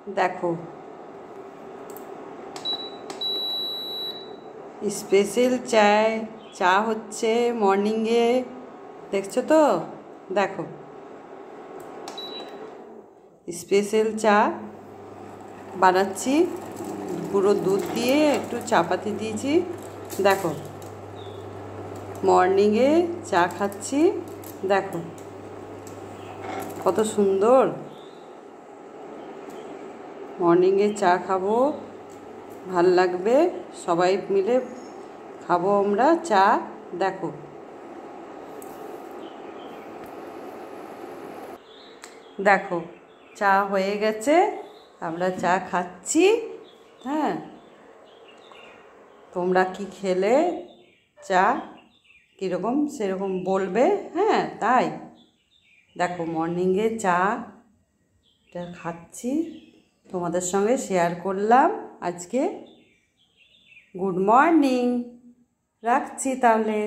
দেখো স্পেশাল চা হচ্ছে মর্নিংয়ে, দেখছো তো? দেখো স্পেশাল চা বানাচ্ছি, পুরো দুধ দিয়ে একটু চাপাতি দিয়েছি। দেখো মর্নিংয়ে চা খাচ্ছি, দেখো কত সুন্দর। মর্নিংয়ে চা খাবো, ভাল লাগবে, সবাই মিলে খাবো আমরা চা। দেখো দেখো চা হয়ে গেছে, আমরা চা খাচ্ছি। হ্যাঁ, তোমরা কি খেলে চা, কীরকম সেরকম বলবে। হ্যাঁ তাই দেখো মর্নিংয়ে চাটা খাচ্ছি, তোমাদের সঙ্গে শেয়ার করলাম আজকে। গুড মর্নিং, রাখছি তাহলে।